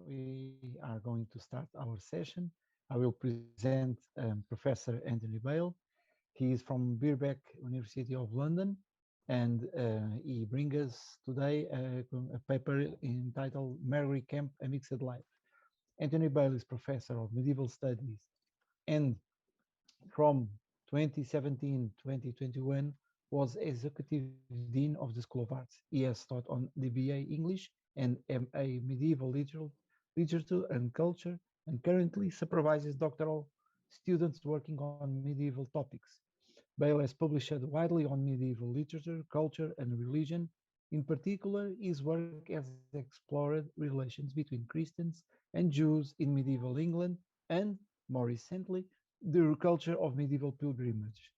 We are going to start our session. I will present Professor Anthony Bale. He is from Birkbeck, University of London, and he brings us today a paper entitled Margery Kempe, A Mixed Life. Anthony Bale is Professor of Medieval Studies, and from 2017-2021 was Executive Dean of the School of Arts. He has taught on the BA English and MA Medieval Literature and Culture, and currently supervises doctoral students working on medieval topics. Bale has published widely on medieval literature, culture, and religion. In particular, his work has explored relations between Christians and Jews in medieval England and, more recently, the culture of medieval pilgrimage.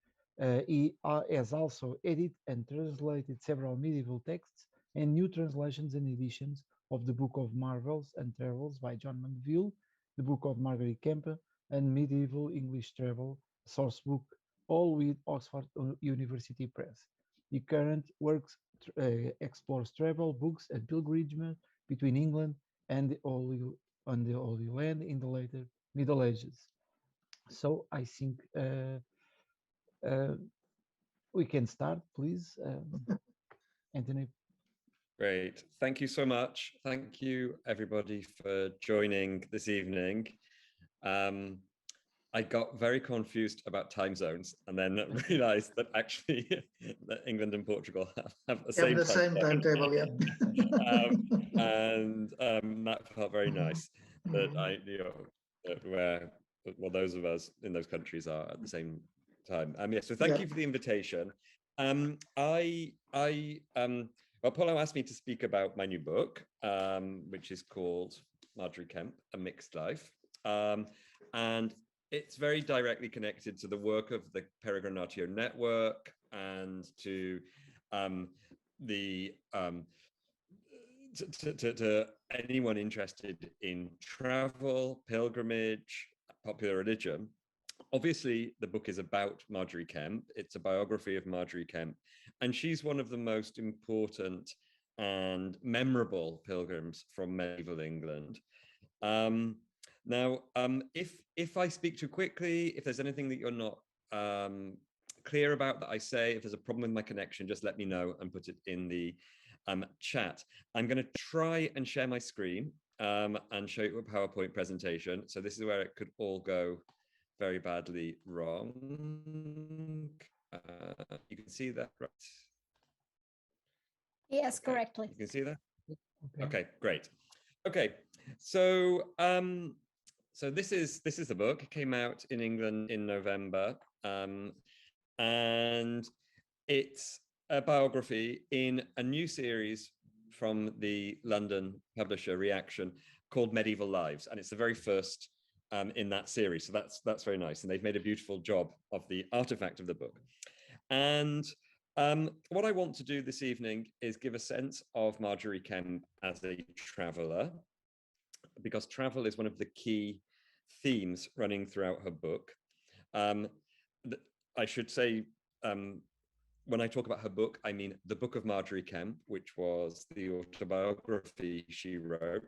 He has also edited and translated several medieval texts and new translations and editions of the Book of Marvels and Travels by John Mandeville, the Book of Margery Kempe, and Medieval English Travel source book, all with Oxford University Press. The current works explores travel, books, and pilgrimage between England and the Holy Land in the later Middle Ages. So I think we can start, please, Anthony. Great. Thank you so much. Thank you, everybody, for joining this evening. I got very confused about time zones and then realized that actually that England and Portugal have the same timetable, yeah. And that felt very nice that those of us in those countries are at the same time. So thank you for the invitation. Well, Paulo asked me to speak about my new book, which is called Margery Kempe, A Mixed Life. And it's very directly connected to the work of the Peregrinatio network and to to anyone interested in travel, pilgrimage, popular religion. Obviously, the book is about Margery Kempe. It's a biography of Margery Kempe, and she's one of the most important and memorable pilgrims from medieval England. Now, if I speak too quickly, if there's anything that you're not clear about that I say, if there's a problem with my connection, just let me know and put it in the chat. I'm going to try and share my screen and show you a PowerPoint presentation. So this is where it could all go very badly wrong. You can see that, right? Yes, okay. Correctly. You can see that? Okay, great. Okay, so so this is the book. It came out in England in November, and it's a biography in a new series from the London publisher Reaction called Medieval Lives, and it's the very first in that series. So that's very nice, and they've made a beautiful job of the artifact of the book. And what I want to do this evening is give a sense of Margery Kempe as a traveller, because travel is one of the key themes running throughout her book. I should say, when I talk about her book, I mean the Book of Margery Kempe, which was the autobiography she wrote.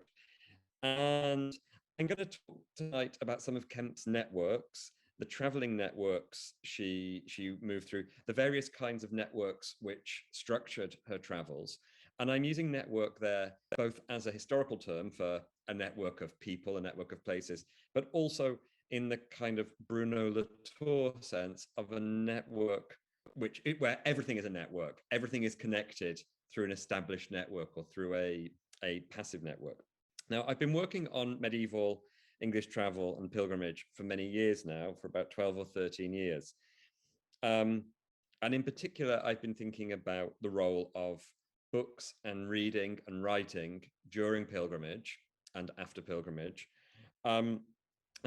And I'm going to talk tonight about some of Kempe's networks, the traveling networks she moved through, the various kinds of networks which structured her travels. And I'm using network there both as a historical term for a network of people, a network of places, but also in the kind of Bruno Latour sense of a network where everything is a network, everything is connected through an established network or through a passive network. Now, I've been working on medieval English travel and pilgrimage for many years now, for about 12 or 13 years. And in particular, I've been thinking about the role of books and reading and writing during pilgrimage and after pilgrimage, and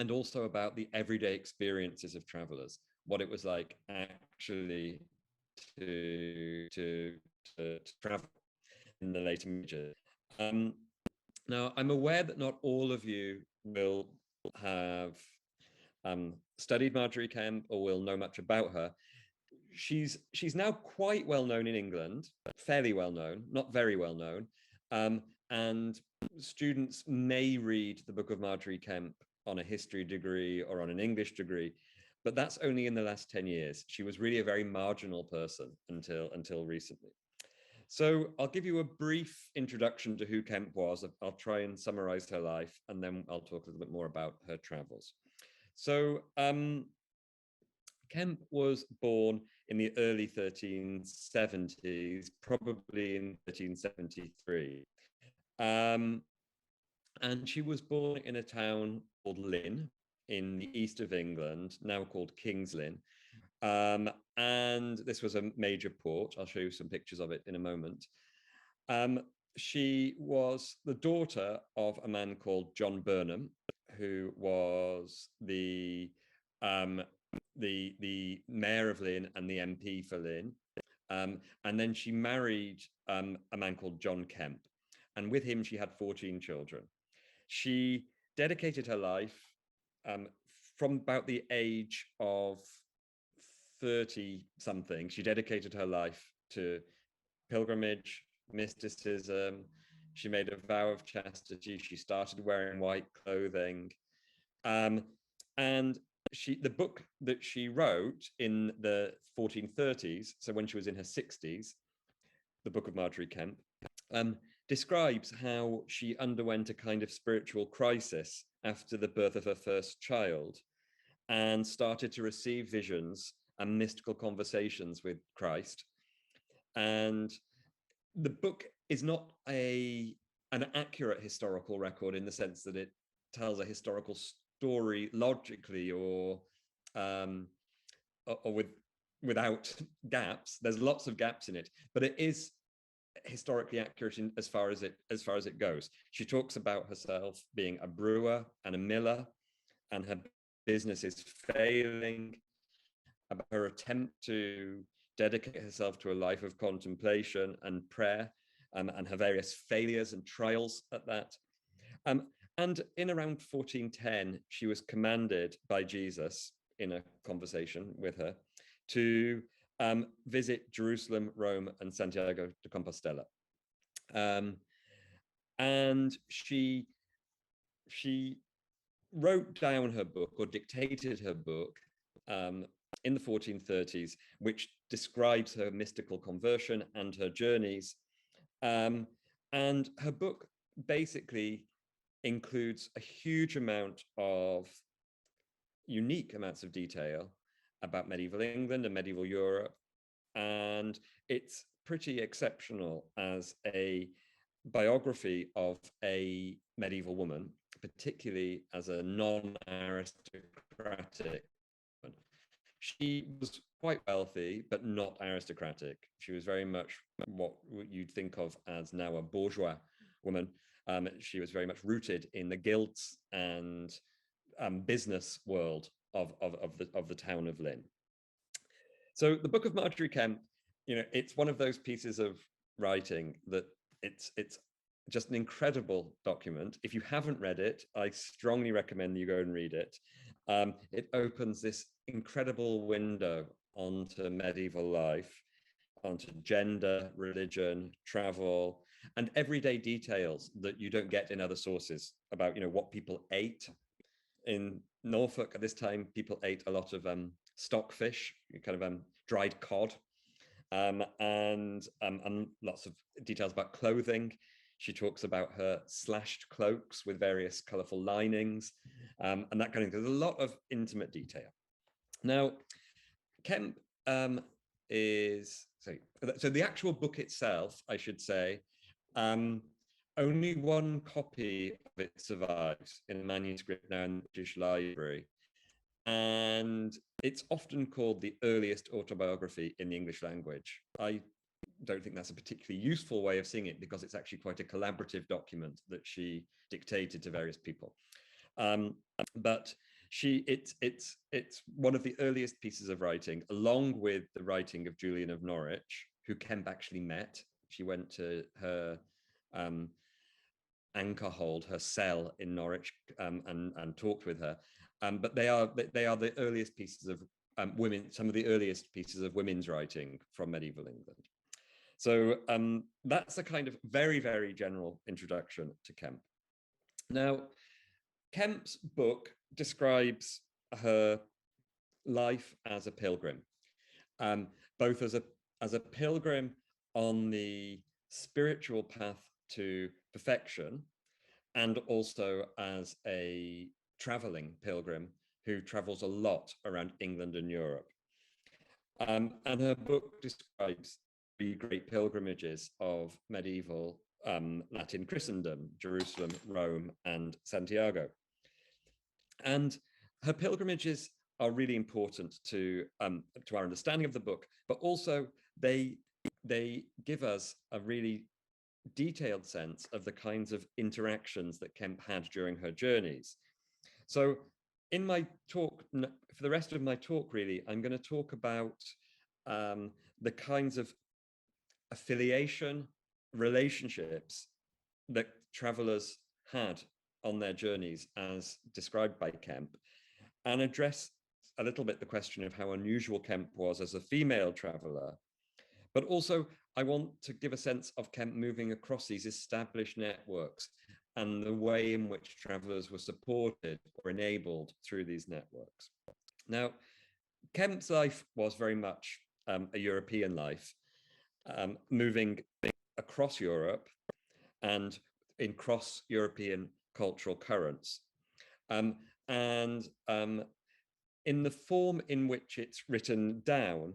also about the everyday experiences of travelers, what it was like actually to travel in the later ages. Now, I'm aware that not all of you will have studied Margery Kempe or will know much about her. She's now quite well known in England, fairly well known, not very well known, and students may read the book of Margery Kempe on a history degree or on an English degree, but that's only in the last 10 years. She was really a very marginal person until recently. So I'll give you a brief introduction to who Kempe was. I'll try and summarize her life, and then I'll talk a little bit more about her travels. So Kempe was born in the early 1370s, probably in 1373. And she was born in a town called Lynn in the east of England, now called King's Lynn. And this was a major port. I'll show you some pictures of it in a moment. She was the daughter of a man called John Burnham, who was the mayor of Lynn and the MP for Lynn. And then she married a man called John Kempe. And with him, she had 14 children. She dedicated her life from about the age of 30 something. She dedicated her life to pilgrimage, mysticism. She made a vow of chastity. She started wearing white clothing. And the book that she wrote in the 1430s, so when she was in her 60s, the book of Margery Kempe, describes how she underwent a kind of spiritual crisis after the birth of her first child and started to receive visions and mystical conversations with Christ. And the book is not an accurate historical record in the sense that it tells a historical story logically or without gaps. There's lots of gaps in it, but it is historically accurate as far as it goes. She talks about herself being a brewer and a miller, and her business is failing, about her attempt to dedicate herself to a life of contemplation and prayer, and her various failures and trials at that. And in around 1410, she was commanded by Jesus in a conversation with her to visit Jerusalem, Rome, and Santiago de Compostela. And she wrote down her book, or dictated her book, in the 1430s, which describes her mystical conversion and her journeys. And her book basically includes a huge amount of unique amounts of detail about medieval England and medieval Europe. And it's pretty exceptional as a biography of a medieval woman, particularly as a non-aristocratic woman. She was quite wealthy, but not aristocratic. She was very much what you'd think of as now a bourgeois woman. She was very much rooted in the guilds and business world of the town of Lynn. So the Book of Margery Kempe, it's one of those pieces of writing that it's just an incredible document. If you haven't read it, I strongly recommend you go and read it. It opens this incredible window onto medieval life, onto gender, religion, travel, and everyday details that you don't get in other sources about, what people ate. In Norfolk at this time, people ate a lot of stockfish, kind of dried cod, and lots of details about clothing. She talks about her slashed cloaks with various colorful linings, and that kind of thing. There's a lot of intimate detail. Now, Kempe so the actual book itself, I should say, only one copy of it survives in a manuscript now in the British Library. And it's often called the earliest autobiography in the English language. I don't think that's a particularly useful way of seeing it, because it's actually quite a collaborative document that she dictated to various people. But it's one of the earliest pieces of writing, along with the writing of Julian of Norwich, who Kempe actually met. She went to her anchor hold, her cell in Norwich, and talked with her. But they are the earliest pieces of some of the earliest pieces of women's writing from medieval England. So that's a kind of very, very general introduction to Kemp. Now, Kemp's book describes her life as a pilgrim, both as a pilgrim on the spiritual path to perfection, and also as a traveling pilgrim who travels a lot around England and Europe. And her book describes the great pilgrimages of medieval Latin Christendom, Jerusalem, Rome, and Santiago. And her pilgrimages are really important to our understanding of the book, but also they give us a really detailed sense of the kinds of interactions that Kemp had during her journeys. So in my talk, for the rest of my talk, really, I'm going to talk about the kinds of affiliation relationships that travelers had on their journeys as described by Kemp, and address a little bit the question of how unusual Kemp was as a female traveler. But also, I want to give a sense of Kemp moving across these established networks and the way in which travelers were supported or enabled through these networks. Now, Kemp's life was very much a European life, moving across Europe and in cross-European cultural currents. And in the form in which it's written down,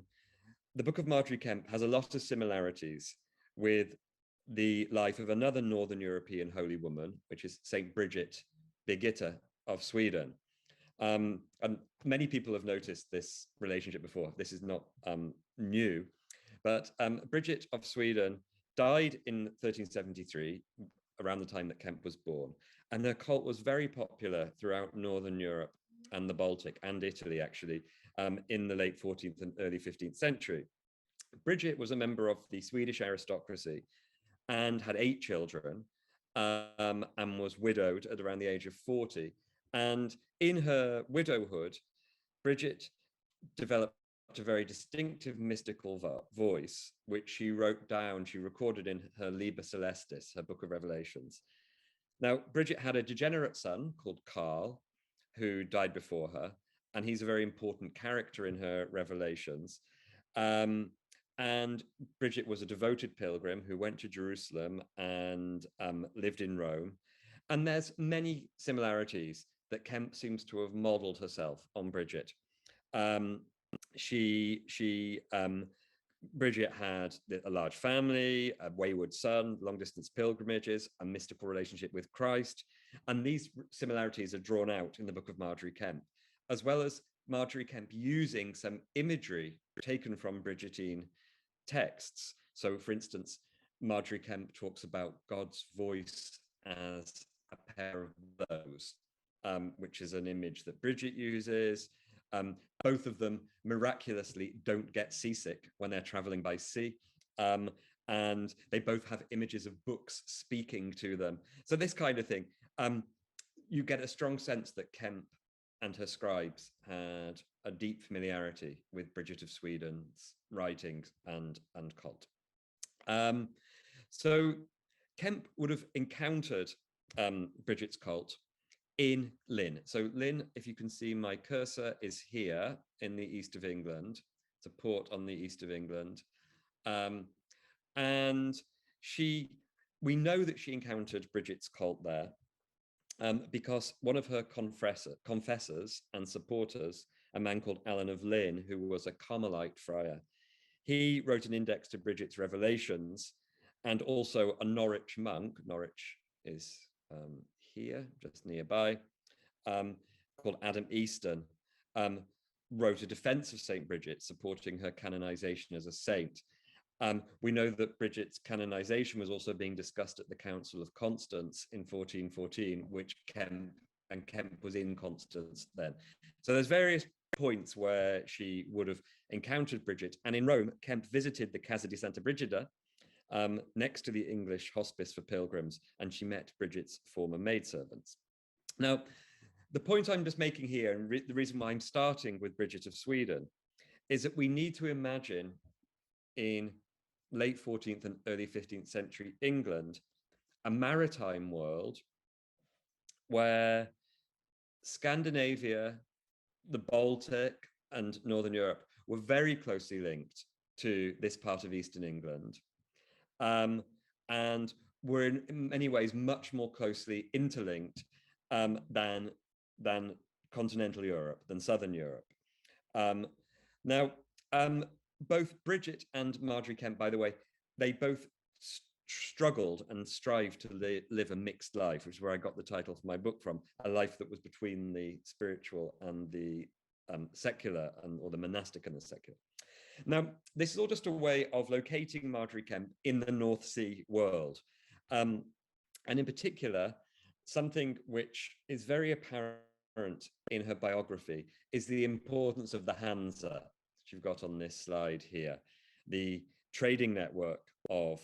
the Book of Margery Kempe has a lot of similarities with the life of another Northern European holy woman, which is Saint Bridget Begitter of Sweden. And many people have noticed this relationship before. This is not new, but Bridget of Sweden died in 1373, around the time that Kemp was born. And her cult was very popular throughout Northern Europe and the Baltic and Italy, actually, in the late 14th and early 15th century. Bridget was a member of the Swedish aristocracy and had 8 children, and was widowed at around the age of 40. And in her widowhood, Bridget developed a very distinctive mystical voice, which she wrote down, she recorded in her Liber Celestis, her Book of Revelations. Now, Bridget had a degenerate son called Karl, who died before her, and he's a very important character in her revelations. And Bridget was a devoted pilgrim who went to Jerusalem and lived in Rome. And there's many similarities that Kemp seems to have modeled herself on Bridget. Bridget had a large family, a wayward son, long-distance pilgrimages, a mystical relationship with Christ. And these similarities are drawn out in the Book of Margery Kempe, as well as Margery Kempe using some imagery taken from Bridgetine texts. So, for instance, Margery Kempe talks about God's voice as a pair of bows, which is an image that Bridget uses. Both of them miraculously don't get seasick when they're traveling by sea. And they both have images of books speaking to them. So this kind of thing, you get a strong sense that Kemp and her scribes had a deep familiarity with Bridget of Sweden's writings and cult. So Kemp would have encountered Bridget's cult in Lynn. So Lynn, if you can see my cursor, is here in the east of England. It's a port on the east of England. And we know that she encountered Bridget's cult there because one of her confessors and supporters, a man called Alan of Lynn, who was a Carmelite friar, he wrote an index to Bridget's revelations, and also a Norwich monk, Norwich is here, just nearby, called Adam Easton, wrote a defense of Saint Bridget, supporting her canonization as a saint. We know that Bridget's canonization was also being discussed at the Council of Constance in 1414, which Kemp was in Constance then. So there's various points where she would have encountered Bridget. And in Rome, Kemp visited the Casa di Santa Brigida, next to the English hospice for pilgrims, and she met Bridget's former maidservants. Now, the point I'm just making here, and the reason why I'm starting with Bridget of Sweden, is that we need to imagine in late 14th and early 15th century England, a maritime world where Scandinavia, the Baltic, and Northern Europe were very closely linked to this part of Eastern England, and were in many ways much more closely interlinked than continental Europe, than Southern Europe. Now, both Bridget and Margery Kempe, by the way, they both struggled and strived to live a mixed life, which is where I got the title for my book from, a life that was between the spiritual and the secular, or the monastic and the secular. Now, this is all just a way of locating Margery Kempe in the North Sea world. And in particular, something which is very apparent in her biography is the importance of the Hansa, that you've got on this slide here, the trading network of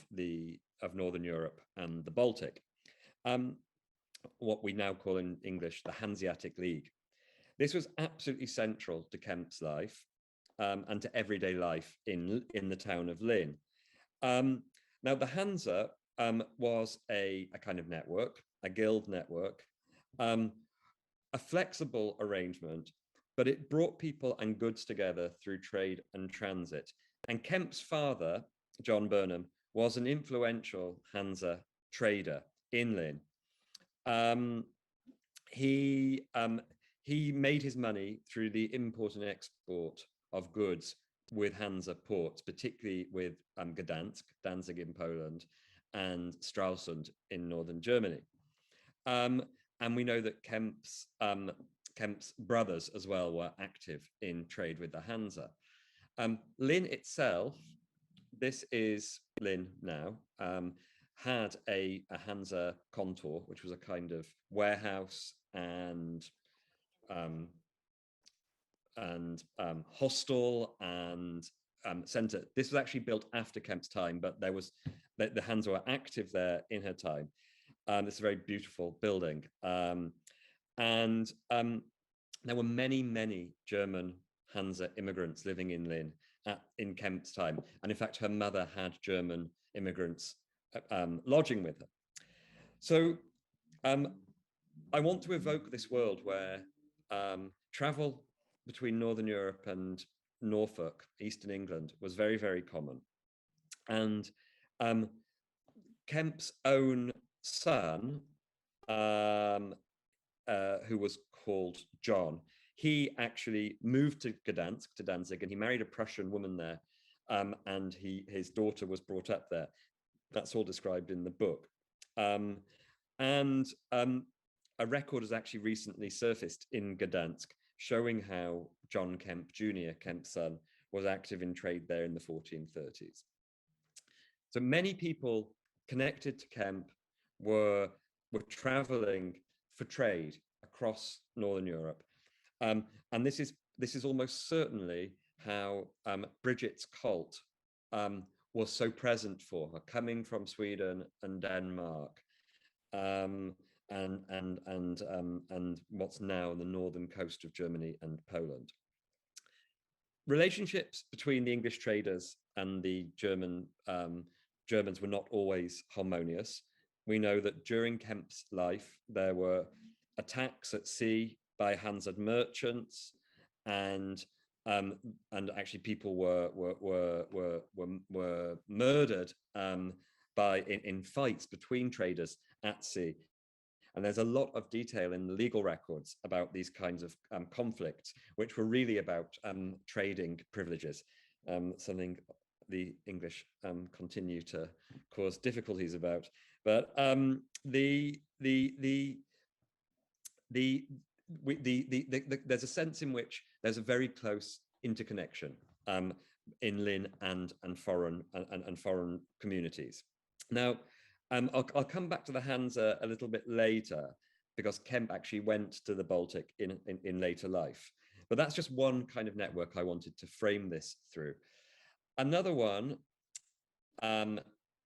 Northern Europe and the Baltic, what we now call in English the Hanseatic League. This was absolutely central to Kemp's life and to everyday life in the town of Lynn. Now, the Hansa was a kind of network, a guild network, a flexible arrangement, but it brought people and goods together through trade and transit. And Kemp's father, John Burnham, was an influential Hansa trader in Lynn. He made his money through the import and export of goods with Hansa ports, particularly with Gdansk, Danzig in Poland, and Stralsund in northern Germany. And we know that Kemp's brothers as well were active in trade with the Hansa. Lynn itself, this is Lynn now, had a Hansa contour, which was a kind of warehouse and hostel and centre. This was actually built after Kemp's time, but there was the Hansa were active there in her time. It's a very beautiful building, and there were many German Hansa immigrants living in Lynn in Kemp's time, and in fact, her mother had German immigrants lodging with her. So, I want to evoke this world where travel between Northern Europe and Norfolk, Eastern England, was very common. And Kemp's own son, who was called John, he actually moved to Gdansk, to Danzig, and he married a Prussian woman there, and his daughter was brought up there. That's all described in the book. And a record has actually recently surfaced in Gdansk showing how John Kempe Jr., Kemp's son, was active in trade there in the 1430s. So many people connected to Kempe were traveling for trade across Northern Europe. And this is almost certainly how Bridget's cult was so present for her, coming from Sweden and Denmark, and what's now the northern coast of Germany and Poland. Relationships between the English traders and the Germans were not always harmonious. We know that during Kemp's life, there were attacks at sea by Hansa merchants, and actually people were murdered in fights between traders at sea. And there's a lot of detail in the legal records about these kinds of conflicts, which were really about trading privileges, something the English continue to cause difficulties about. But there's a sense in which there's a very close interconnection in Lynn and foreign communities. Now, I'll come back to the Hansa a little bit later, because Kemp actually went to the Baltic in later life. But that's just one kind of network I wanted to frame this through. Another one,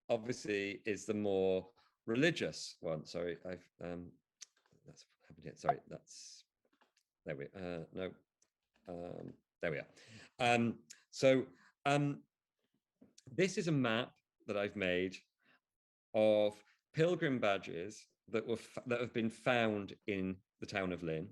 obviously, is the more religious one. Sorry, that's happened here. Sorry, that's there we no, there we are. This is a map that I've made of pilgrim badges that have been found in the town of Lynn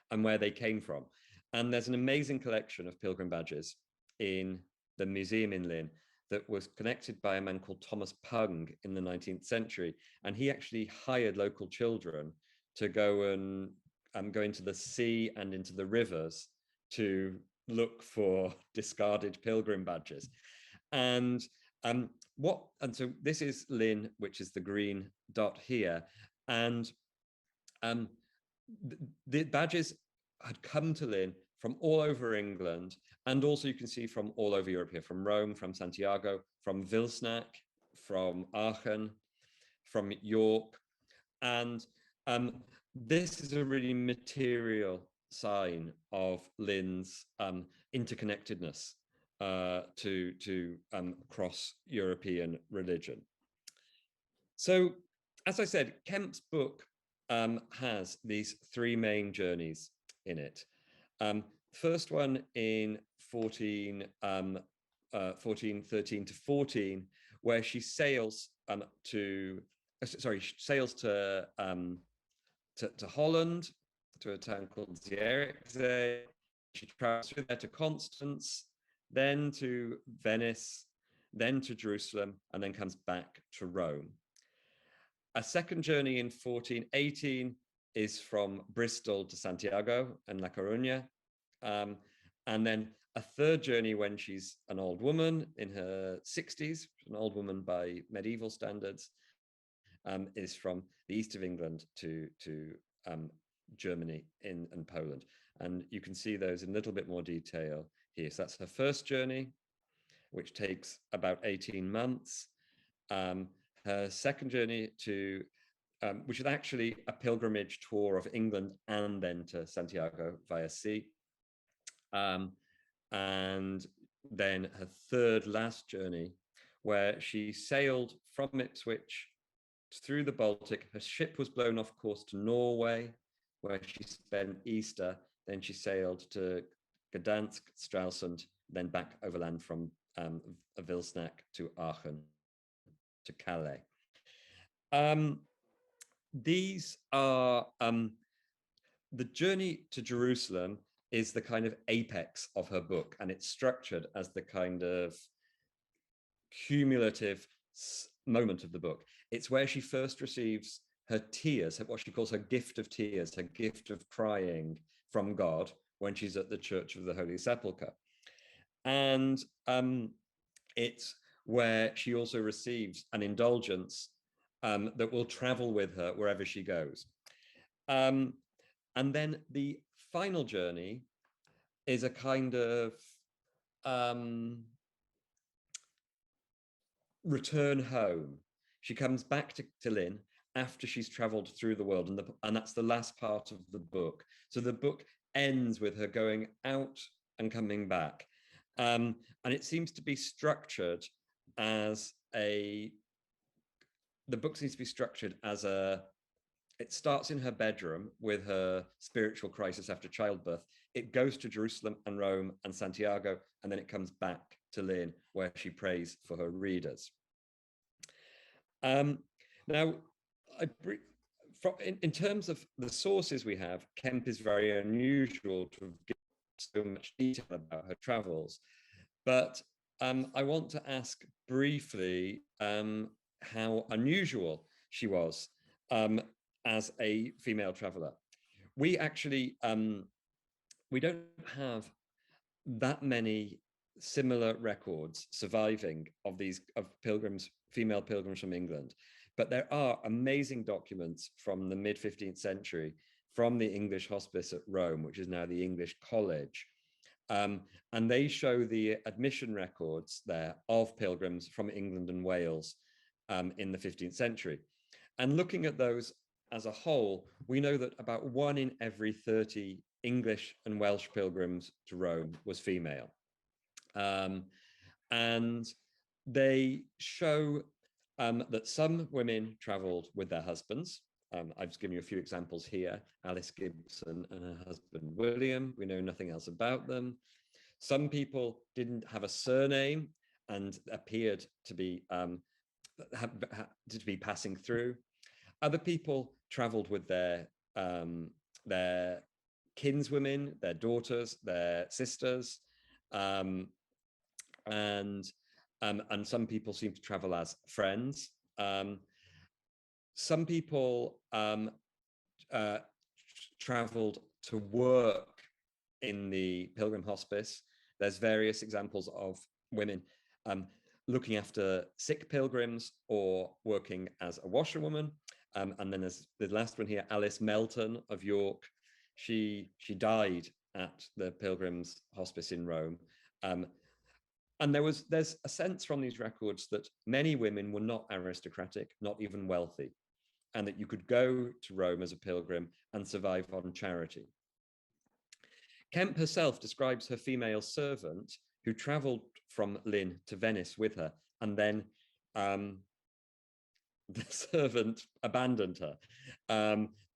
and where they came from. And there's an amazing collection of pilgrim badges in the museum in Lynn that was connected by a man called Thomas Pung in the 19th century. And he actually hired local children to go and go into the sea and into the rivers to look for discarded pilgrim badges. And so this is Lynn, which is the green dot here. And the badges had come to Lynn from all over England, and also you can see from all over Europe here, from Rome, from Santiago, from Wilsnack, from Aachen, from York. And this is a really material sign of Lynn's interconnectedness to cross-European religion. So, as I said, Kemp's book has these three main journeys in it. First one in 1413 to 14, where she sails to Holland, to a town called Zierikzee. She travels through there to Constance, then to Venice, then to Jerusalem, and then comes back to Rome. A second journey in 1418 is from Bristol to Santiago and La Coruña. And then a third journey when she's an old woman in her 60s, an old woman by medieval standards, is from the east of England to Germany and Poland. And you can see those in a little bit more detail here. So that's her first journey, which takes about 18 months. Her second journey to, which is actually a pilgrimage tour of England and then to Santiago via sea. And then her third last journey, where she sailed from Ipswich through the Baltic. Her ship was blown off course to Norway, where she spent Easter. Then she sailed to Gdansk, Stralsund, then back overland from Wilsnack to Aachen, to Calais. These are the journey to Jerusalem is the kind of apex of her book, and it's structured as the kind of cumulative moment of the book. It's where she first receives her tears, what she calls her gift of tears, her gift of crying from God when she's at the Church of the Holy Sepulchre. And it's where she also receives an indulgence that will travel with her wherever she goes. And then the final journey is a kind of return home. She comes back to Lynn after she's traveled through the world, and that's the last part of the book. So the book ends with her going out and coming back. And it seems to be structured as the book seems to be structured as it starts in her bedroom with her spiritual crisis after childbirth. It goes to Jerusalem and Rome and Santiago, and then it comes back to Lynn, where she prays for her readers. Now, in terms of the sources we have, Kemp is very unusual to have given so much detail about her travels. But I want to ask briefly how unusual she was as a female traveler. We actually, we don't have that many similar records surviving of female pilgrims from England, but there are amazing documents from the mid-15th century from the English hospice at Rome, which is now the English College. And they show the admission records there of pilgrims from England and Wales in the 15th century. And looking at those as a whole, we know that about 1 in every 30 English and Welsh pilgrims to Rome was female. And they show that some women traveled with their husbands. I've just given you a few examples here. Alice Gibson and her husband, William. We know nothing else about them. Some people didn't have a surname, and appeared to be passing through. Other people travelled with their kinswomen, their daughters, their sisters, and some people seem to travel as friends. Some people travelled to work in the Pilgrim Hospice. There's various examples of women looking after sick pilgrims or working as a washerwoman. And then there's the last one here, Alice Melton of York. She died at the Pilgrims Hospice in Rome. And there's a sense from these records that many women were not aristocratic, not even wealthy, and that you could go to Rome as a pilgrim and survive on charity. Kemp herself describes her female servant who travelled from Lynn to Venice with her, and then the servant abandoned her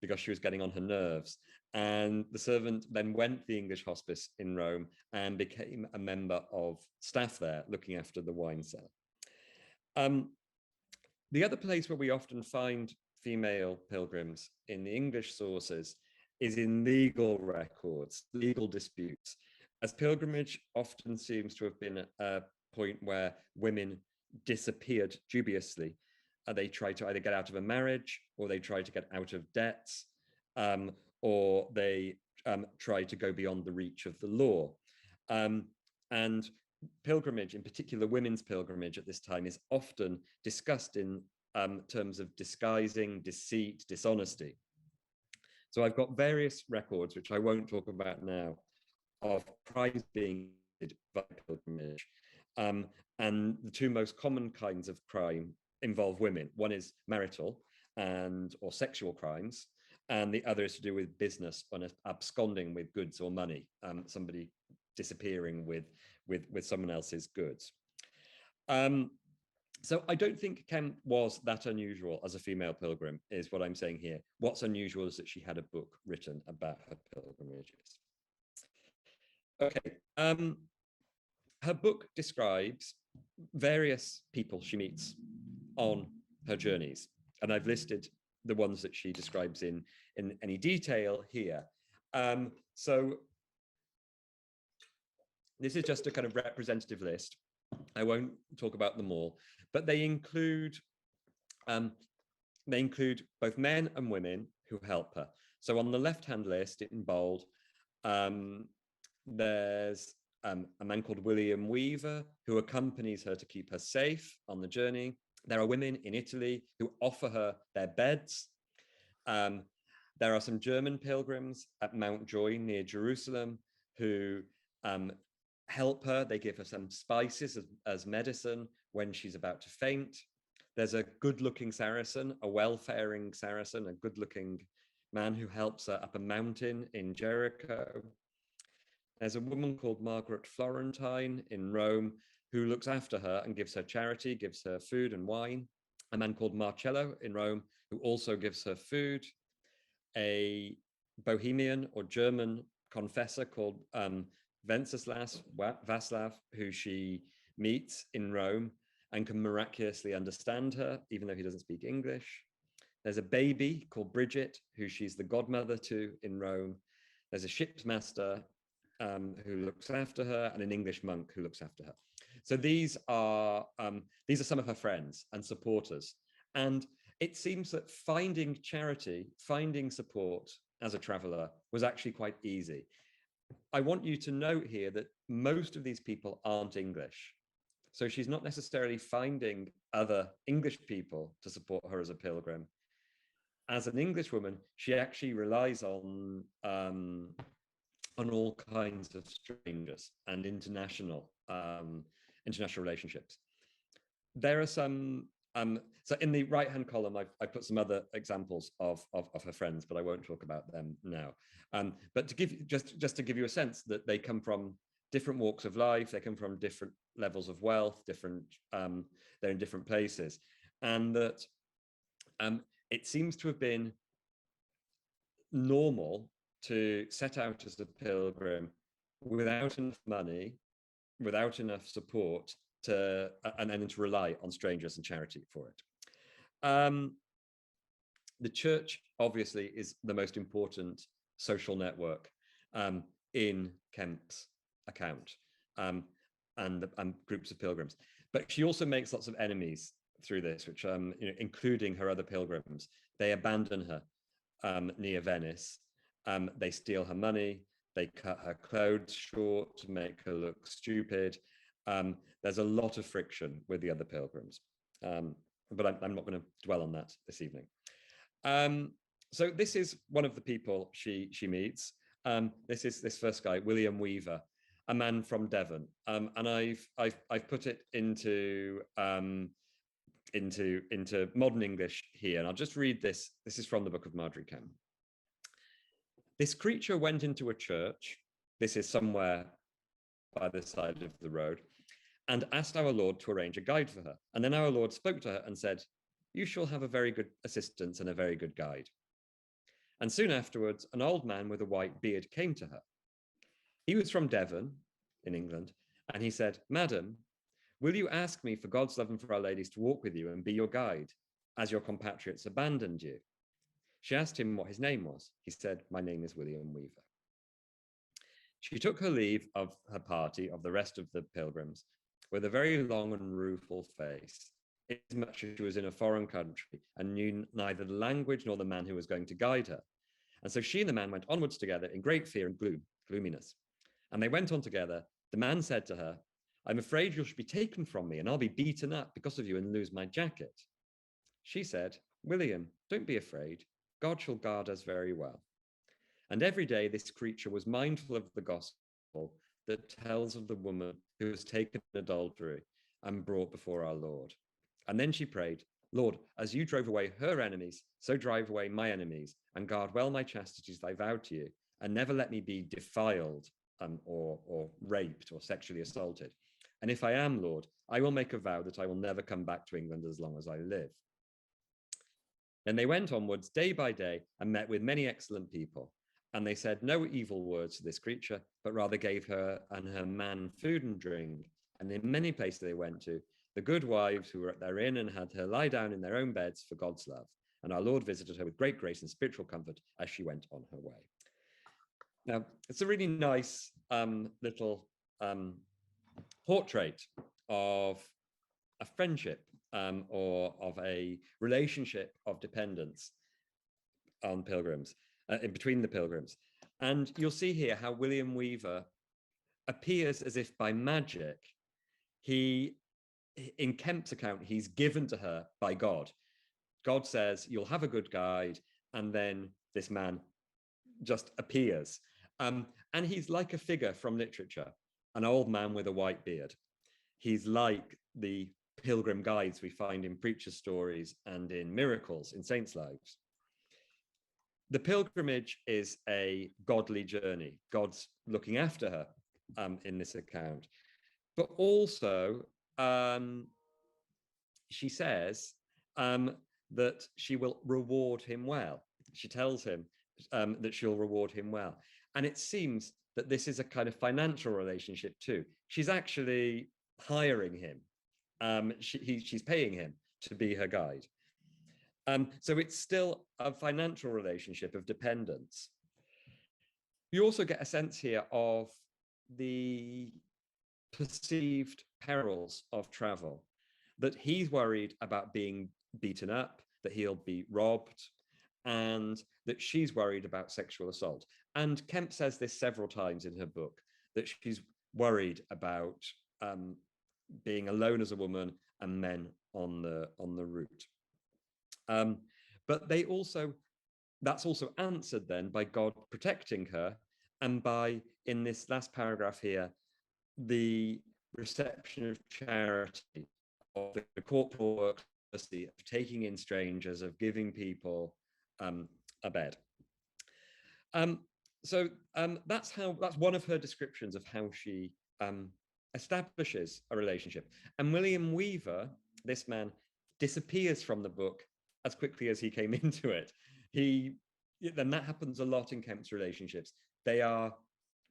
because she was getting on her nerves. And the servant then went to the English hospice in Rome and became a member of staff there, looking after the wine cellar. The other place where we often find female pilgrims in the English sources is in legal records, legal disputes, as pilgrimage often seems to have been a point where women disappeared dubiously. They tried to either get out of a marriage, or they tried to get out of debts, or they tried to go beyond the reach of the law. And pilgrimage, in particular women's pilgrimage at this time, is often discussed in terms of disguising, deceit, dishonesty. So I've got various records, which I won't talk about now, of crimes being committed by pilgrimage. And the two most common kinds of crime involve women. One is marital or sexual crimes, and the other is to do with business, on absconding with goods or money, somebody disappearing with someone else's goods. So I don't think Kemp was that unusual as a female pilgrim, is what I'm saying here. What's unusual is that she had a book written about her pilgrimages. Okay, her book describes various people she meets on her journeys, and I've listed the ones that she describes in any detail here. So this is just a kind of representative list. I won't talk about them all, but they include both men and women who help her. So on the left-hand list, in bold, there's a man called William Weaver, who accompanies her to keep her safe on the journey. There are women in Italy who offer her their beds. There are some German pilgrims at Mount Joy near Jerusalem who help her. They give her some spices as medicine when she's about to faint. There's a good-looking Saracen, a well-faring Saracen, a good-looking man who helps her up a mountain in Jericho. There's a woman called Margaret Florentine in Rome who looks after her and gives her charity, gives her food and wine. A man called Marcello in Rome who also gives her food. A Bohemian or German confessor called Václav, who she meets in Rome and can miraculously understand her, even though he doesn't speak English. There's a baby called Bridget, who she's the godmother to in Rome. There's a ship's master who looks after her, and an English monk who looks after her. So these are some of her friends and supporters. And it seems that finding charity, finding support as a traveler was actually quite easy. I want you to note here that most of these people aren't English. So she's not necessarily finding other English people to support her as a pilgrim. As an English woman, she actually relies on all kinds of strangers and international relationships. There are some, so in the right-hand column, I put some other examples of her friends, but I won't talk about them now. But to give just to give you a sense that they come from different walks of life, they come from different levels of wealth, they're in different places, and that it seems to have been normal to set out as a pilgrim without enough money, without enough support and then to rely on strangers and charity for it. The church obviously is the most important social network in Kemp's account, and groups of pilgrims. But she also makes lots of enemies through this, which including her other pilgrims. They abandon her near Venice. They steal her money. They cut her clothes short to make her look stupid. There's a lot of friction with the other pilgrims, but I'm not going to dwell on that this evening. So this is one of the people she meets. This is this first guy, William Weaver, a man from Devon, and I've put it into modern English here, and I'll just read this. This is from the book of Margery Kempe. This creature went into a church. This is somewhere by the side of the road, and asked our Lord to arrange a guide for her. And then our Lord spoke to her and said, "You shall have a very good assistance and a very good guide." And soon afterwards, an old man with a white beard came to her. He was from Devon in England, and he said, "Madam, will you ask me for God's love and for Our Lady's to walk with you and be your guide, as your compatriots abandoned you?" She asked him what his name was. He said, "My name is William Weaver." She took her leave of her party, of the rest of the pilgrims, with a very long and rueful face, inasmuch as she was in a foreign country and knew neither the language nor the man who was going to guide her. And so she and the man went onwards together in great fear and gloominess. And they went on together. The man said to her, "I'm afraid you shall be taken from me, and I'll be beaten up because of you and lose my jacket." She said, "William, don't be afraid. God shall guard us very well." And every day this creature was mindful of the gospel that tells of the woman who was taken in adultery and brought before our Lord. And then she prayed, "Lord, as you drove away her enemies, so drive away my enemies, and guard well my chastity as I vowed to you, and never let me be defiled or raped or sexually assaulted. And if I am, Lord, I will make a vow that I will never come back to England as long as I live." Then they went onwards day by day and met with many excellent people. And they said no evil words to this creature, but rather gave her and her man food and drink. And in many places they went to, the good wives who were at their inn and had her lie down in their own beds for God's love. And our Lord visited her with great grace and spiritual comfort as she went on her way. Now, it's a really nice little portrait of a friendship or of a relationship of dependence on pilgrims, in between the pilgrims. And you'll see here how William Weaver appears as if by magic. In Kemp's account, he's given to her by God. God says, "You'll have a good guide," and then this man just appears. And he's like a figure from literature, an old man with a white beard. He's like the pilgrim guides we find in preacher stories and in miracles in saints' lives. The pilgrimage is a godly journey. God's looking after her in this account. But also, she says that she will reward him well. She tells him that she'll reward him well. And it seems that this is a kind of financial relationship too. She's actually hiring him. She's paying him to be her guide. So it's still a financial relationship of dependence. You also get a sense here of the perceived perils of travel, that he's worried about being beaten up, that he'll be robbed, and that she's worried about sexual assault. And Kemp says this several times in her book, that she's worried about being alone as a woman and men on the route. But that's also answered then by God protecting her, and by, in this last paragraph here, the reception of charity, of the corporal work of taking in strangers, of giving people a bed. So that's one of her descriptions of how she establishes a relationship. And William Weaver, this man, disappears from the book as quickly as he came into it. Then that happens a lot in Kemp's relationships. They are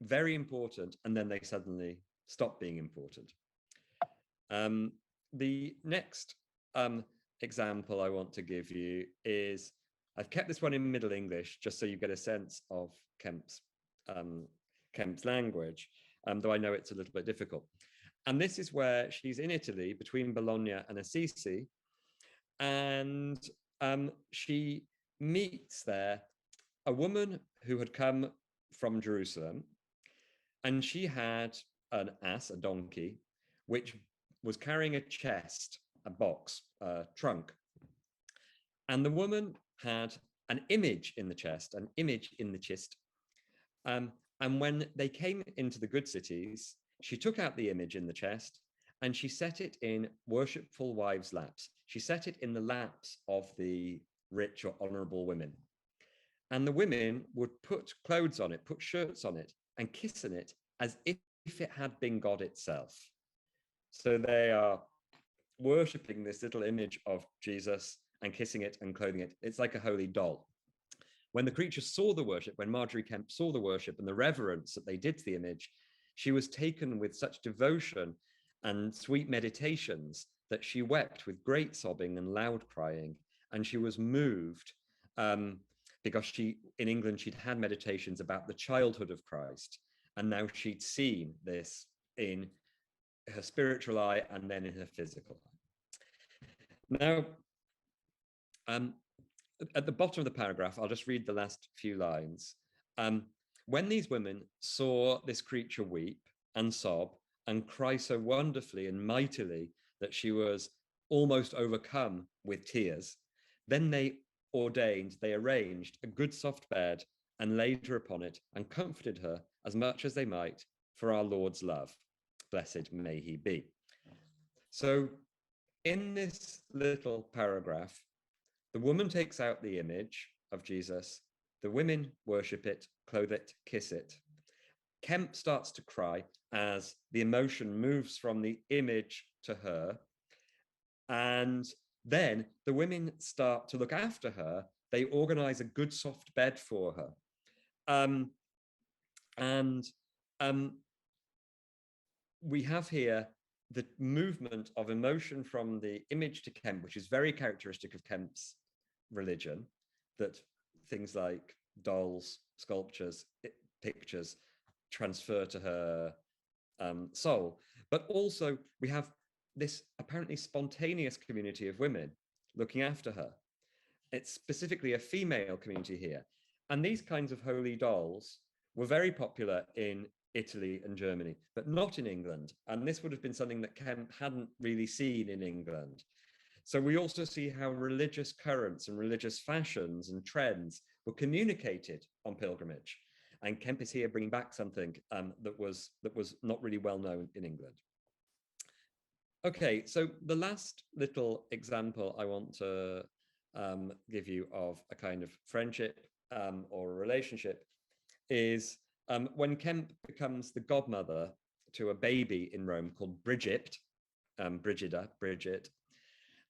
very important, and then they suddenly stop being important. The next example I want to give you is, I've kept this one in Middle English just so you get a sense of Kemp's language, though I know it's a little bit difficult. And this is where she's in Italy between Bologna and Assisi, and she meets there a woman who had come from Jerusalem, and she had an ass, a donkey, which was carrying a chest, a box, a trunk. And the woman had an image in the chest, an image in the chest. And when they came into the good cities, she took out the image in the chest and she set it in worshipful wives' laps. She set it in the laps of the rich or honorable women. And the women would put clothes on it, put shirts on it, and kiss in it as if it had been God itself. So they are worshipping this little image of Jesus and kissing it and clothing it. It's like a holy doll. When the creature saw the worship, when Margery Kempe saw the worship and the reverence that they did to the image, she was taken with such devotion and sweet meditations that she wept with great sobbing and loud crying. And she was moved because in England, she'd had meditations about the childhood of Christ. And now she'd seen this in her spiritual eye and then in her physical eye. Now, at the bottom of the paragraph, I'll just read the last few lines. When these women saw this creature weep and sob and cry so wonderfully and mightily that she was almost overcome with tears, then they arranged a good soft bed and laid her upon it and comforted her as much as they might for our Lord's love. Blessed may he be. So in this little paragraph, the woman takes out the image of Jesus. The women worship it, clothe it, kiss it. Kemp starts to cry as the emotion moves from the image to her. And then the women start to look after her. They organize a good soft bed for her. We have here the movement of emotion from the image to Kemp, which is very characteristic of Kemp's religion, that things like dolls, sculptures, pictures transfer to her soul. But also we have this apparently spontaneous community of women looking after her. It's specifically a female community here. And these kinds of holy dolls were very popular in Italy and Germany, but not in England. And this would have been something that Kemp hadn't really seen in England. So we also see how religious currents and religious fashions and trends were communicated on pilgrimage. And Kemp is here bringing back something that was not really well known in England. Okay, so the last little example I want to give you of a kind of friendship or a relationship is when Kemp becomes the godmother to a baby in Rome called Bridget, Bridget.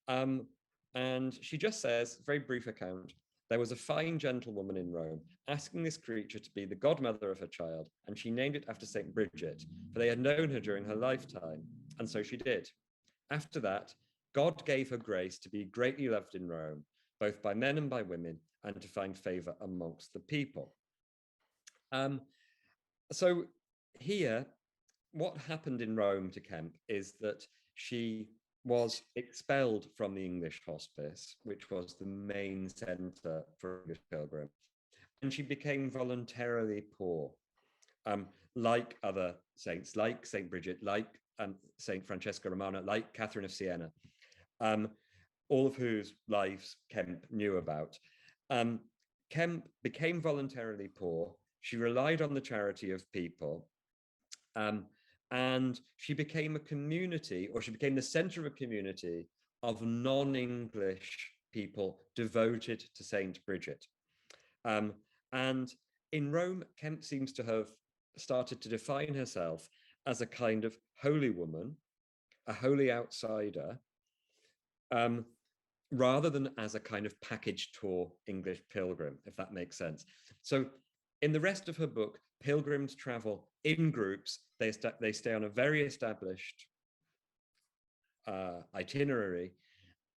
And she just says, very brief account, there was a fine gentlewoman in Rome asking this creature to be the godmother of her child, and she named it after St. Bridget, for they had known her during her lifetime, and so she did. After that, God gave her grace to be greatly loved in Rome, both by men and by women, and to find favor amongst the people. So here, what happened in Rome to Kemp is that she was expelled from the English hospice, which was the main center for English pilgrim, and she became voluntarily poor, like other saints, like St. Bridget, like St. Francesca Romana, like Catherine of Siena, all of whose lives Kemp knew about. Kemp became voluntarily poor. She relied on the charity of people, and she became a community, or she became the center of a community of non-English people devoted to Saint Bridget. And in Rome, Kemp seems to have started to define herself as a kind of holy woman, a holy outsider, rather than as a kind of package tour English pilgrim, if that makes sense. So in the rest of her book, pilgrims travel in groups. They stay on a very established itinerary.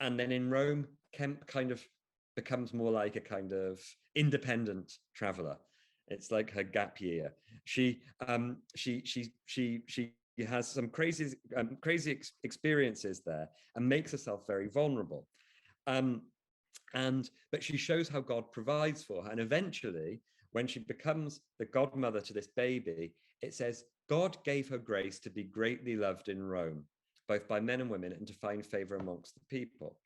And then in Rome, Kemp kind of becomes more like a kind of independent traveler. It's like her gap year. She has some crazy experiences there and makes herself very vulnerable. But she shows how God provides for her. And eventually, when she becomes the godmother to this baby, it says, God gave her grace to be greatly loved in Rome, both by men and women, and to find favor amongst the people.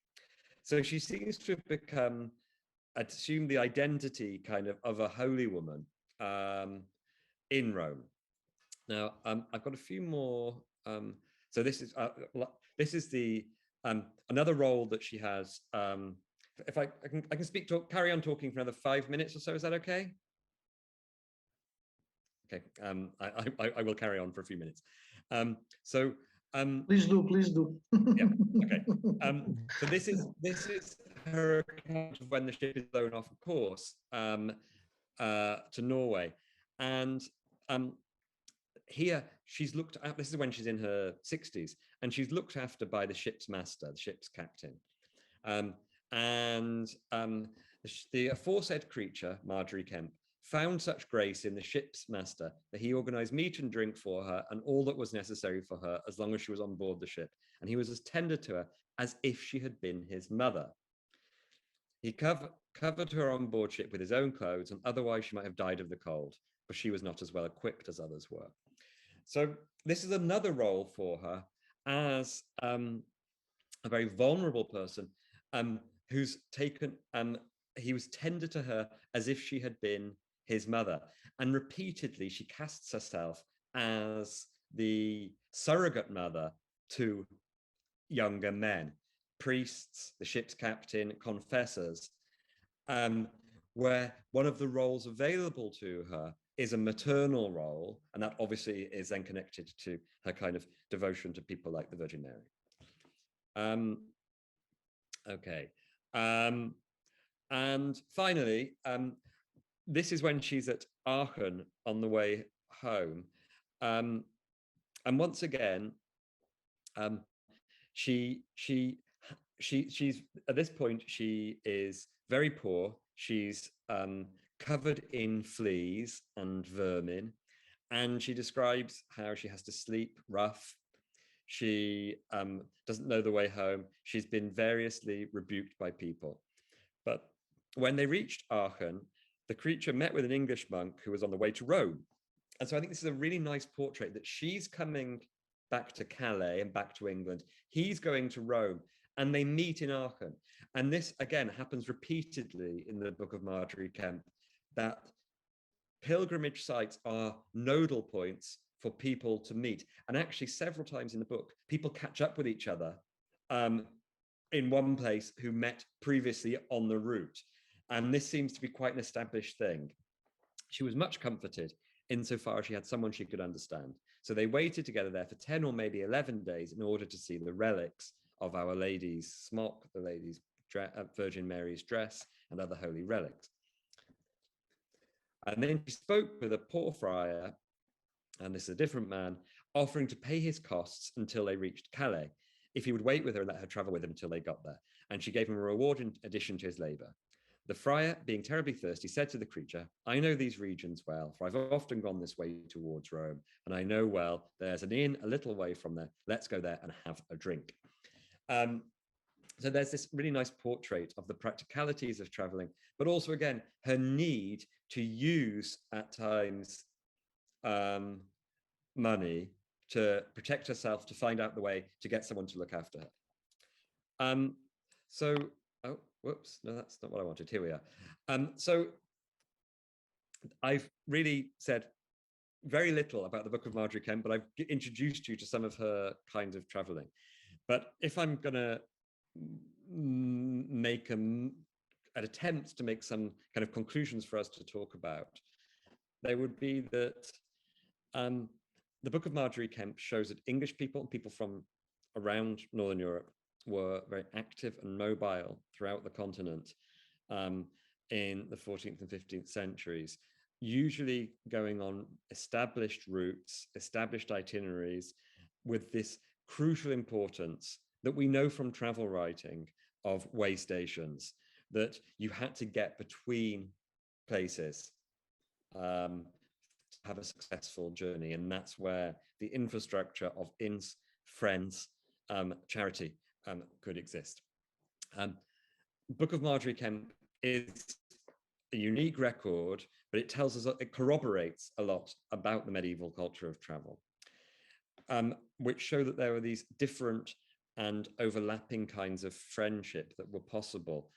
So she seems to have become, assumed the identity kind of a holy woman in Rome. Now, I've got a few more. So this is the another role that she has. If I can carry on talking for another 5 minutes or so. Is that okay? Okay. I will carry on for a few minutes. Please do. Yeah. Okay. So this is her account of when the ship is blown off course to Norway, and here she's looked at. This is when she's in her 60s, and she's looked after by the ship's master, the ship's captain, the aforesaid creature, Margery Kempe, found such grace in the ship's master that he organized meat and drink for her and all that was necessary for her as long as she was on board the ship. And he was as tender to her as if she had been his mother. He covered her on board ship with his own clothes, and otherwise she might have died of the cold, but she was not as well equipped as others were. So this is another role for her as a very vulnerable person who's taken, he was tender to her as if she had been his mother. And repeatedly, she casts herself as the surrogate mother to younger men, priests, the ship's captain, confessors, where one of the roles available to her is a maternal role. And that obviously is then connected to her kind of devotion to people like the Virgin Mary. Okay. And finally, this is when she's at Aachen on the way home. And once again, she's at this point, she is very poor. She's covered in fleas and vermin. And she describes how she has to sleep rough. She doesn't know the way home. She's been variously rebuked by people. But when they reached Aachen, the creature met with an English monk who was on the way to Rome. And so I think this is a really nice portrait that she's coming back to Calais and back to England. He's going to Rome, and they meet in Aachen. And this, again, happens repeatedly in the book of Margery Kempe, that pilgrimage sites are nodal points for people to meet. And actually, several times in the book, people catch up with each other in one place who met previously on the route. And this seems to be quite an established thing. She was much comforted insofar as she had someone she could understand. So they waited together there for 10 or maybe 11 days in order to see the relics of Our Lady's smock, the Lady's Virgin Mary's dress, and other holy relics. And then she spoke with a poor friar, and this is a different man, offering to pay his costs until they reached Calais, if he would wait with her and let her travel with him until they got there. And she gave him a reward in addition to his labor. The friar, being terribly thirsty, said to the creature, I know these regions well, for I've often gone this way towards Rome, and I know well there's an inn a little way from there. Let's go there and have a drink. So there's this really nice portrait of the practicalities of traveling, but also, again, her need to use, at times, money to protect herself, to find out the way, to get someone to look after her. Oh, whoops, no, that's not what I wanted. Here we are. So I've really said very little about the book of Margery Kempe, but I've introduced you to some of her kinds of traveling. But if I'm going to make an attempt to make some kind of conclusions for us to talk about, they would be that the book of Margery Kempe shows that English people and people from around Northern Europe were very active and mobile throughout the continent in the 14th and 15th centuries, usually going on established routes, established itineraries, with this crucial importance that we know from travel writing of way stations, that you had to get between places to have a successful journey. And that's where the infrastructure of inns, friends, charity could exist. Book of Margery Kempe is a unique record, but it tells us, it corroborates a lot about the medieval culture of travel, which show that there were these different and overlapping kinds of friendship that were possible.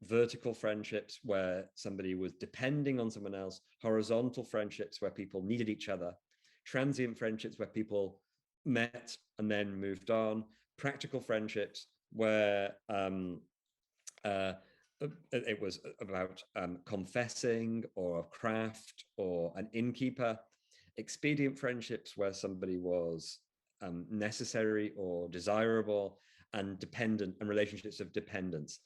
Vertical friendships where somebody was depending on someone else, horizontal friendships where people needed each other, transient friendships where people met and then moved on, practical friendships where it was about confessing or a craft or an innkeeper, expedient friendships where somebody was necessary or desirable, and dependent, and relationships of dependence.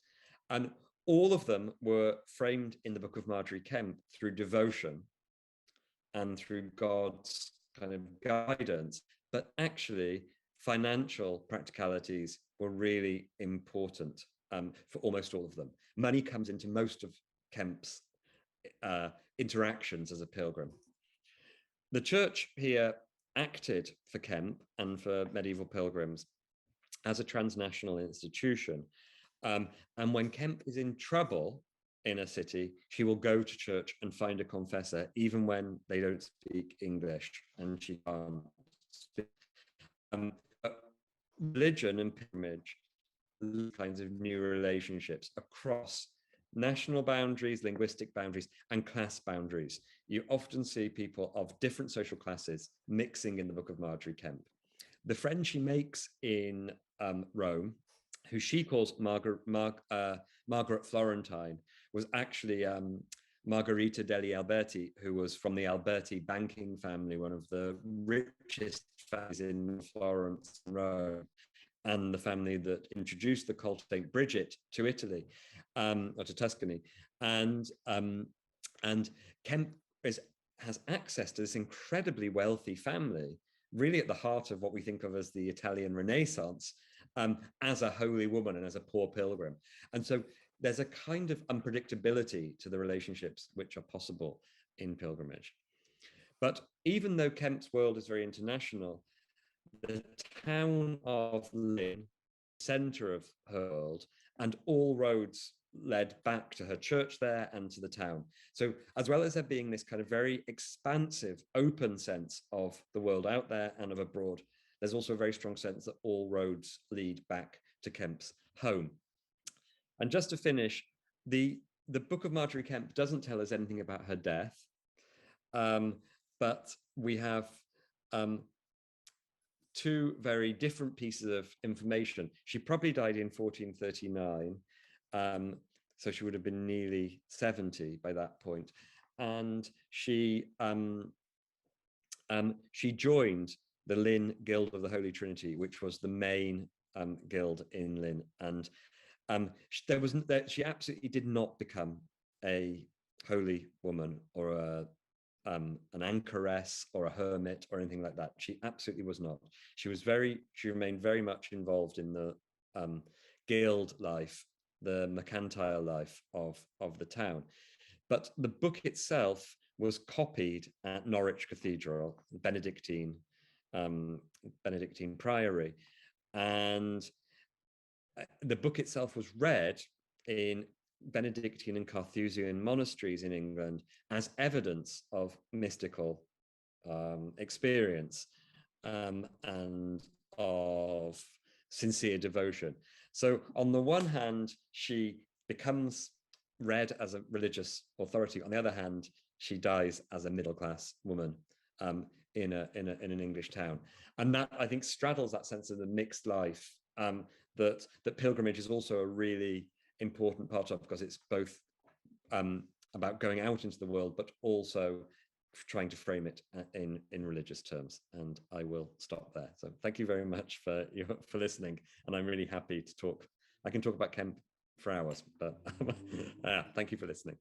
And all of them were framed in the Book of Margery Kempe through devotion and through God's kind of guidance. But actually, financial practicalities were really important for almost all of them. Money comes into most of Kemp's interactions as a pilgrim. The church here acted for Kempe and for medieval pilgrims as a transnational institution. And when Kempe is in trouble in a city, she will go to church and find a confessor, even when they don't speak English and she can't speak. Religion and pilgrimage, kinds of new relationships across national boundaries, linguistic boundaries, and class boundaries. You often see people of different social classes mixing in the Book of Margery Kempe. The friend she makes in Rome, who she calls Margaret Florentine, was actually Margherita degli Alberti, who was from the Alberti banking family, one of the richest families in Florence and Rome, and the family that introduced the cult of Saint Bridget to Italy, or to Tuscany. And Kempe has access to this incredibly wealthy family, really at the heart of what we think of as the Italian Renaissance, as a holy woman and as a poor pilgrim. And so there's a kind of unpredictability to the relationships which are possible in pilgrimage. But even though Kempe's world is very international, the town of Lynn, center of her world, and all roads led back to her church there and to the town. So as well as there being this kind of very expansive, open sense of the world out there and of abroad, there's also a very strong sense that all roads lead back to Kempe's home. And just to finish, the Book of Margery Kempe doesn't tell us anything about her death, but we have two very different pieces of information. She probably died in 1439, so she would have been nearly 70 by that point. And she joined the Lynn Guild of the Holy Trinity, which was the main guild in Lynn. And she absolutely did not become a holy woman or an anchoress or a hermit or anything like that. She absolutely was not. She remained very much involved in the guild life, the mercantile life of the town. But the book itself was copied at Norwich Cathedral, Benedictine Priory, and the book itself was read in Benedictine and Carthusian monasteries in England as evidence of mystical experience and of sincere devotion. So on the one hand, she becomes read as a religious authority. On the other hand, she dies as a middle-class woman in an English town. And that, I think, straddles that sense of the mixed life that pilgrimage is also a really important part of, because it's both about going out into the world, but also trying to frame it in religious terms. And I will stop there. So thank you very much for listening. And I'm really happy to talk. I can talk about Kemp for hours, but thank you for listening.